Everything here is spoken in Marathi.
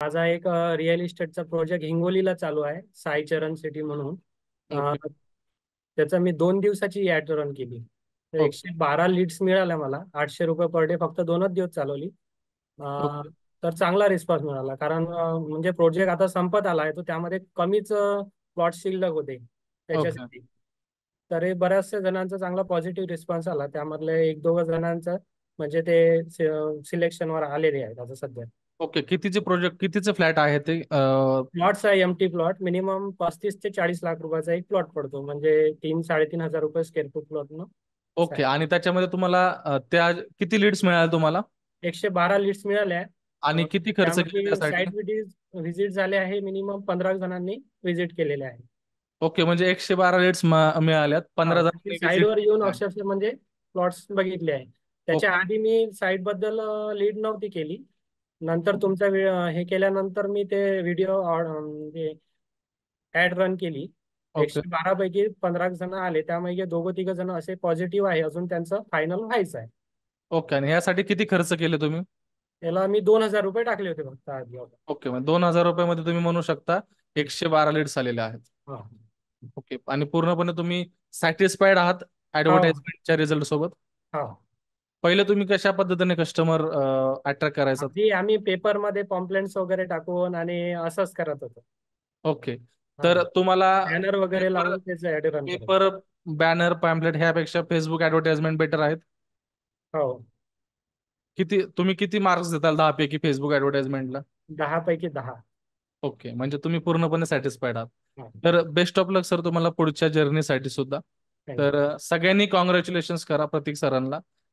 माझा एक रिअल इस्टेटचा प्रोजेक्ट हिंगोलीला चालू आहे, साई चरण सिटी म्हणून. अ, ओके. त्याचा मी 2 दिवसाची ॲड रन केली. तर ओके. 112 लीड्स मिळाल्या मला. 800 रुपये पर डे, फक्त 2च दिवस चालवली. अ, ओके. तर चांगला रिस्पॉन्स मिळाला, कारण म्हणजे प्रोजेक्ट आता संपत आला आहे, तर त्यामध्ये कमीच प्लॉट शिल्लक होते ओके. त्याच्यासाठी. तर हे बऱ्याचशा जणांचा चांगला पॉझिटिव्ह रिस्पॉन्स आला. त्यामधले एक दोघं जणांचं म्हणजे ते सिलेक्शनवर आलेले आहेत आता सध्या. ओके. कितीचे प्रोजेक्ट, कितीचे फ्लॅट आहे ते? प्लॉट्स आहे, एमटी प्लॉट. मिनिमम 35 ते 40 लाख रुपयाचा एक प्लॉट पडतो, म्हणजे 3-3.5 हजार रुपये स्क्वेअर फूट प्लॉट ना. ओके. आणि त्याच्यामध्ये तुम्हाला त्या किती लीड्स मिळाल्या तुम्हाला? 112 लीड्स मिळाल्या. आणि किती खर्च केला त्यामध्ये त्यासाठी? साईट व्हिजिट झाले आहे, मिनिमम 15 जणांनी व्हिजिट केलेले आहे. ओके, म्हणजे 112 लीड्स मिळाल्यात, हा, 15 ते जणांनी व्हिजिट साईडवर येऊन केलेलं आहे. अक्षरशः म्हणजे प्लॉट्स बघितले आहे. त्याच्या ओके. आधी मी साईट बद्दल लीड नव्हती केली. नंतर तुमचा हे केल्यानंतर मी ते व्हिडिओ म्हणजे ऍड रन केली. ओके. 112 पैकी 15 जण आले, त्यामध्ये दोघं तिघ जण असे पॉझिटिव्ह आहे, अजून त्यांचं फायनल व्हायचं आहे. ओके. आणि यासाठी किती खर्च केले तुम्ही? त्याला मी 2,000 रुपये टाकले होते फक्त आधी. ओके, म्हणजे 2,000 रुपयामध्ये तुम्ही म्हणू शकता 112 लीड्स आलेले आहेत. हा. ओके. आणि पूर्णपणे तुम्ही सॅटिस्फाईड आहात हा. ऍडव्हर्टाइजमेंटच्या रिझल्ट सोबत? हा. पहिले तुम्ही कशा पद्धतीने कस्टमर अट्रॅक्ट करायचा? आधी आम्ही पेपरमध्ये पॉम्पलेट्स वगैरे टाकून आणि असंच करत होतो. ओके. हा, तर तुम्हाला बॅनर वगैरे पेपर लावून त्याचं ऍड रन करत. पेपर बॅनर पॅम्पलेट ह्यापेक्षा फेसबुक ऍडव्हर्टाइजमेंट बेटर आहेत? हो. तुम्ही किती मार्क्स देताल 10 पैकी फेसबुक ऍडव्हर्टाइजमेंटला? 10 पैकी 10. ओके, म्हणजे तुम्ही पूर्णपणे सॅटिस्फाईड आहात. हा. तर बेस्ट ऑफ लक सर तुम्हाला पुढच्या जर्नीसाठी सुद्धा. तर थँक्यू. सगळ्यांनी कॉंग्रॅच्युलेशन करा प्रतीक सरांना.